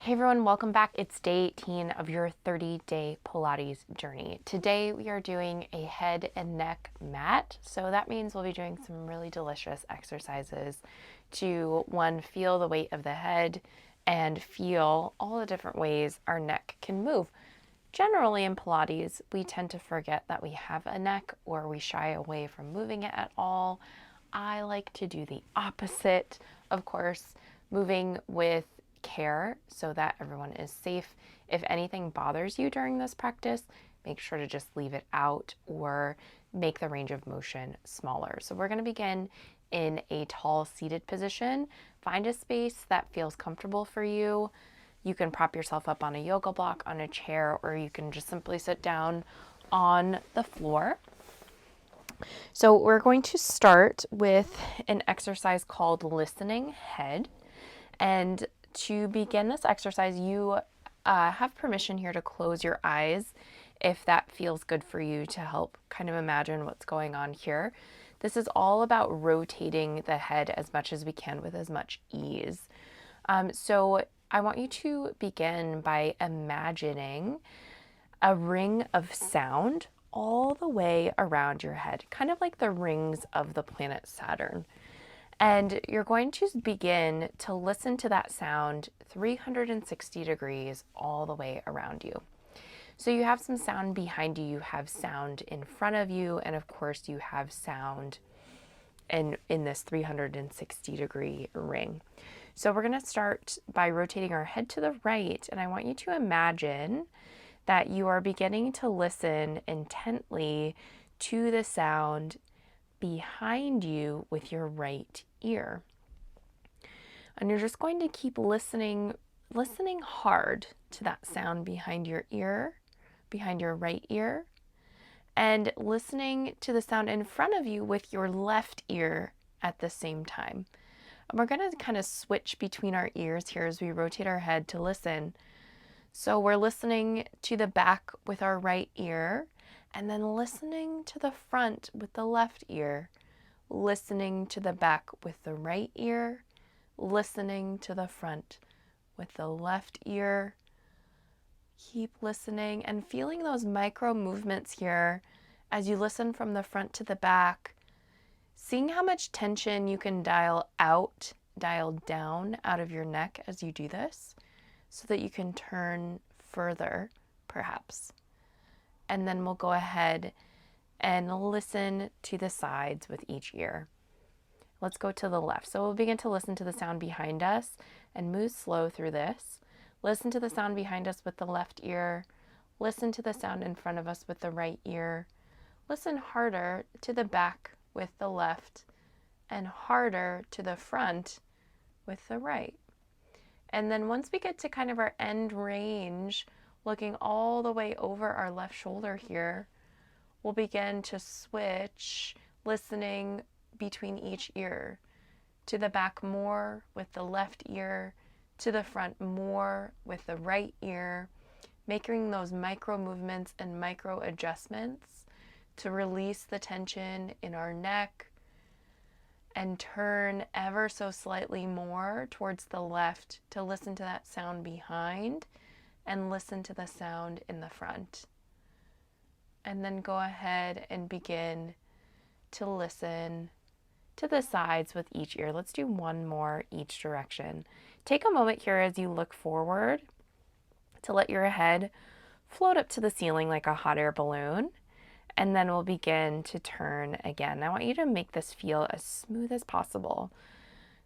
Hey everyone, welcome back. It's day 18 of your 30-day Pilates journey. Today we are doing a head and neck mat. So that means we'll be doing some really delicious exercises to, one, feel the weight of the head and feel all the different ways our neck can move. Generally in Pilates, we tend to forget that we have a neck or we shy away from moving it at all. I like to do the opposite, of course, moving with care so that everyone is safe. If anything bothers you during this practice, make sure to just leave it out or make the range of motion smaller. So we're going to begin in a tall seated position. Find a space that feels comfortable for you. You can prop yourself up on a yoga block, on a chair, or you can just simply sit down on the floor. So we're going to start with an exercise called listening head. And to begin this exercise, you have permission here to close your eyes if that feels good for you, to help kind of imagine what's going on here. This is all about rotating the head as much as we can with as much ease. So I want you to begin by imagining a ring of sound all the way around your head, kind of like the rings of the planet Saturn. And you're going to begin to listen to that sound 360 degrees all the way around you. So you have some sound behind you, you have sound in front of you, and of course you have sound in this 360 degree ring. So we're going to start by rotating our head to the right, and I want you to imagine that you are beginning to listen intently to the sound behind you with your right ear. And you're just going to keep listening hard to that sound behind your ear, behind your right ear, and listening to the sound in front of you with your left ear at the same time. And we're going to kind of switch between our ears here as we rotate our head to listen. So we're listening to the back with our right ear, and then listening to the front with the left ear, listening to the back with the right ear, listening to the front with the left ear. Keep listening and feeling those micro movements here as you listen from the front to the back, seeing how much tension you can dial down out of your neck as you do this, so that you can turn further, perhaps. And then we'll go ahead and listen to the sides with each ear. Let's go to the left. So we'll begin to listen to the sound behind us and move slow through this. Listen to the sound behind us with the left ear. Listen to the sound in front of us with the right ear. Listen harder to the back with the left and harder to the front with the right. And then once we get to kind of our end range, looking all the way over our left shoulder here, we'll begin to switch, listening between each ear. To the back more with the left ear, to the front more with the right ear, making those micro movements and micro adjustments to release the tension in our neck, and turn ever so slightly more towards the left to listen to that sound behind and listen to the sound in the front. And then go ahead and begin to listen to the sides with each ear. Let's do one more each direction. Take a moment here as you look forward to let your head float up to the ceiling like a hot air balloon. And then we'll begin to turn again. I want you to make this feel as smooth as possible.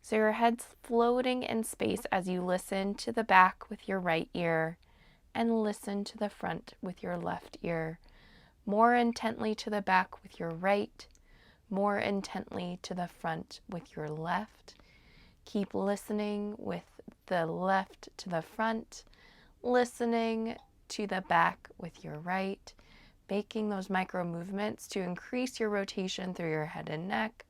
So your head's floating in space as you listen to the back with your right ear and listen to the front with your left ear. More intently to the back with your right, more intently to the front with your left. Keep listening with the left to the front, listening to the back with your right, making those micro movements to increase your rotation through your head and neck.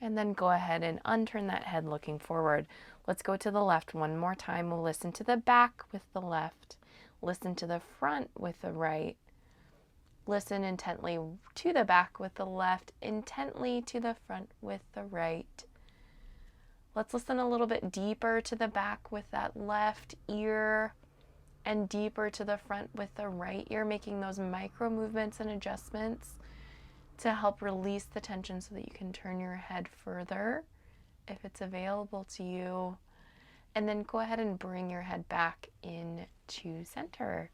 And then go ahead and unturn that head looking forward. Let's go to the left one more time. We'll listen to the back with the left, listen to the front with the right, listen intently to the back with the left, intently to the front with the right. Let's listen a little bit deeper to the back with that left ear and deeper to the front with the right ear, making those micro movements and adjustments to help release the tension so that you can turn your head further if it's available to you. And then go ahead and bring your head back into center.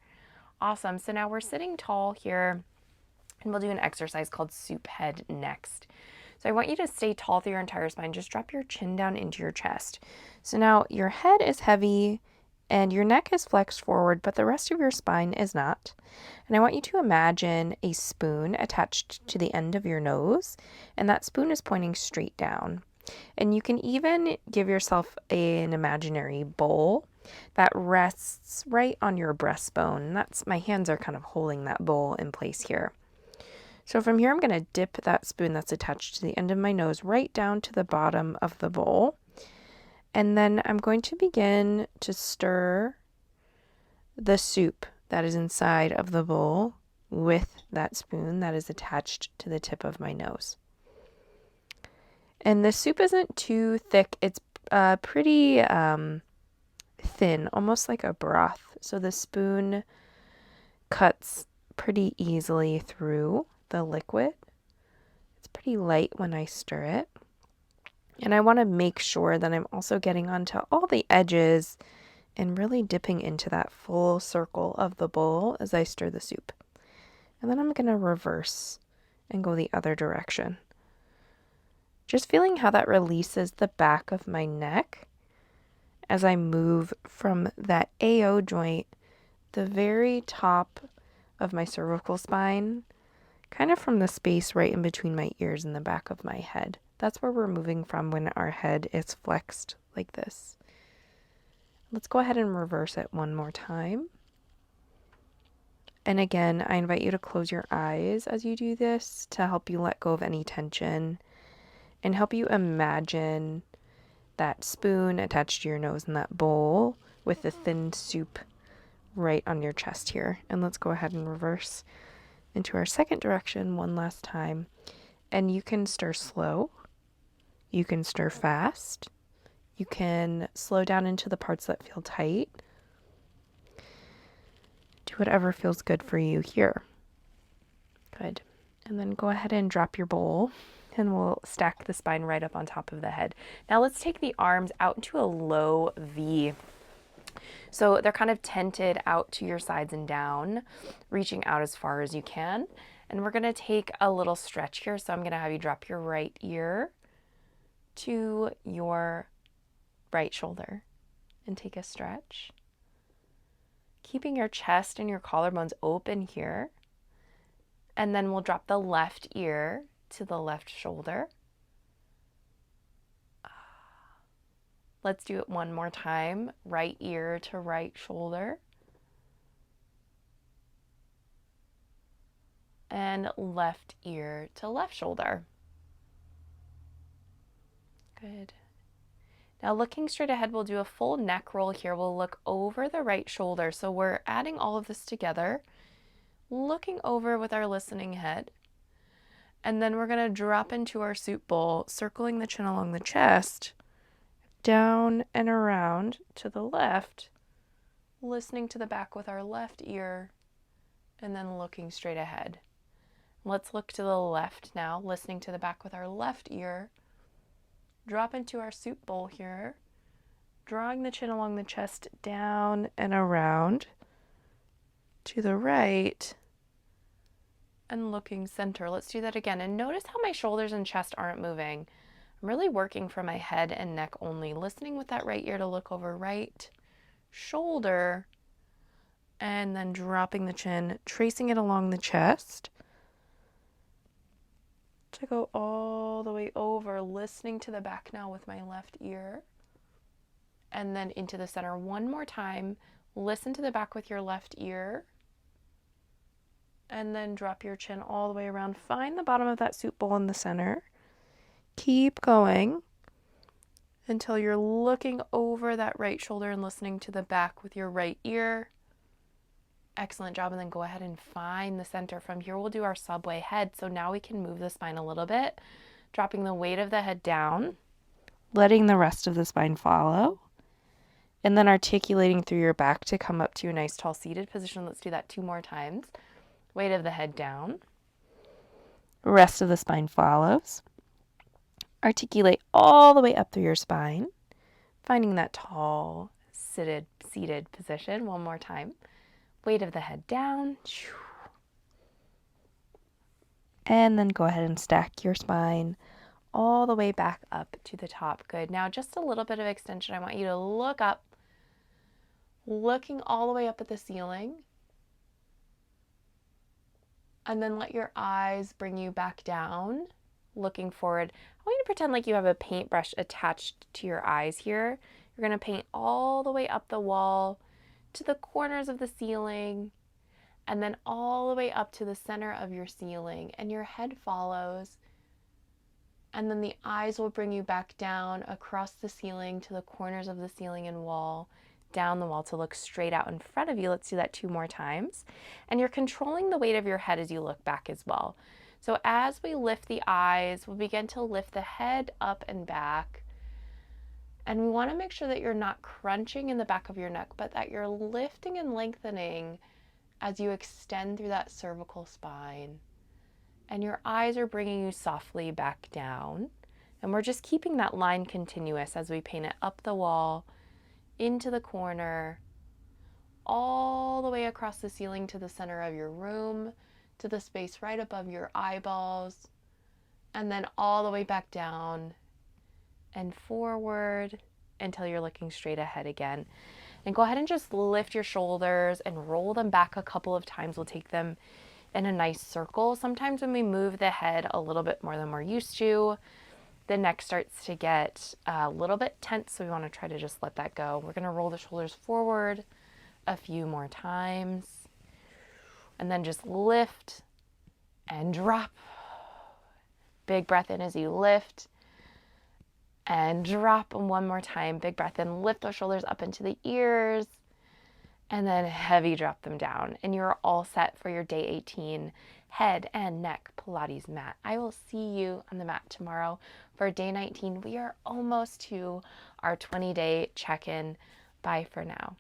Awesome. So now we're sitting tall here, and we'll do an exercise called soup head next. So I want you to stay tall through your entire spine. Just drop your chin down into your chest. So now your head is heavy and your neck is flexed forward, but the rest of your spine is not. And I want you to imagine a spoon attached to the end of your nose, and that spoon is pointing straight down. And you can even give yourself an imaginary bowl that rests right on your breastbone. My hands are kind of holding that bowl in place here. So from here, I'm going to dip that spoon that's attached to the end of my nose right down to the bottom of the bowl. And then I'm going to begin to stir the soup that is inside of the bowl with that spoon that is attached to the tip of my nose. And the soup isn't too thick. It's pretty thin, almost like a broth. So the spoon cuts pretty easily through the liquid. It's pretty light when I stir it. And I want to make sure that I'm also getting onto all the edges and really dipping into that full circle of the bowl as I stir the soup. And then I'm going to reverse and go the other direction. Just feeling how that releases the back of my neck as I move from that AO joint, the very top of my cervical spine, kind of from the space right in between my ears and the back of my head. That's where we're moving from when our head is flexed like this. Let's go ahead and reverse it one more time. And again, I invite you to close your eyes as you do this to help you let go of any tension and help you imagine that spoon attached to your nose in that bowl with the thin soup right on your chest here. And let's go ahead and reverse into our second direction one last time. And you can stir slow, you can stir fast, you can slow down into the parts that feel tight. Do whatever feels good for you here. Good. And then go ahead and drop your bowl, and we'll stack the spine right up on top of the head. Now let's take the arms out into a low V. So they're kind of tented out to your sides and down, reaching out as far as you can. And we're going to take a little stretch here. So I'm going to have you drop your right ear to your right shoulder and take a stretch. Keeping your chest and your collarbones open here. And then we'll drop the left ear to the left shoulder. Let's do it one more time. Right ear to right shoulder. And left ear to left shoulder. Good. Now looking straight ahead, we'll do a full neck roll here. We'll look over the right shoulder. So we're adding all of this together, looking over with our listening head. And then we're going to drop into our soup bowl, circling the chin along the chest, down and around to the left, listening to the back with our left ear, and then looking straight ahead. Let's look to the left now, listening to the back with our left ear. Drop into our soup bowl here, drawing the chin along the chest, down and around to the right, and looking center. Let's do that again. And notice how my shoulders and chest aren't moving. I'm really working from my head and neck only, listening with that right ear to look over right shoulder, and then dropping the chin, tracing it along the chest to go all the way over, listening to the back now with my left ear, and then into the center one more time. Listen to the back with your left ear, and then drop your chin all the way around. Find the bottom of that soup bowl in the center. Keep going until you're looking over that right shoulder and listening to the back with your right ear. Excellent job. And then go ahead and find the center. From here, we'll do our subway head. So now we can move the spine a little bit, dropping the weight of the head down, letting the rest of the spine follow, and then articulating through your back to come up to a nice tall seated position. Let's do that 2 more times. Weight of the head down. Rest of the spine follows. Articulate all the way up through your spine, finding that tall seated position. 1 more time. Weight of the head down. And then go ahead and stack your spine all the way back up to the top. Good. Now just a little bit of extension. I want you to look up, looking all the way up at the ceiling. And then let your eyes bring you back down, looking forward. I want you to pretend like you have a paintbrush attached to your eyes here. You're going to paint all the way up the wall to the corners of the ceiling, and then all the way up to the center of your ceiling, and your head follows. And then the eyes will bring you back down across the ceiling to the corners of the ceiling and wall, down the wall to look straight out in front of you. Let's do that 2 more times. And you're controlling the weight of your head as you look back as well. So as we lift the eyes, we'll begin to lift the head up and back. And we want to make sure that you're not crunching in the back of your neck, but that you're lifting and lengthening as you extend through that cervical spine. And your eyes are bringing you softly back down. And we're just keeping that line continuous as we paint it up the wall, into the corner, all the way across the ceiling to the center of your room, to the space right above your eyeballs, and then all the way back down and forward until you're looking straight ahead again. And go ahead and just lift your shoulders and roll them back a couple of times. We'll take them in a nice circle. Sometimes when we move the head a little bit more than we're used to, the neck starts to get a little bit tense, so we want to try to just let that go. We're going to roll the shoulders forward a few more times, and then just lift and drop. Big breath in as you lift and drop. And 1 more time, big breath in, lift those shoulders up into the ears, and then heavy drop them down. And you're all set for your day 18 head and neck Pilates mat. I will see you on the mat tomorrow for day 19. We are almost to our 20-day check-in. Bye for now.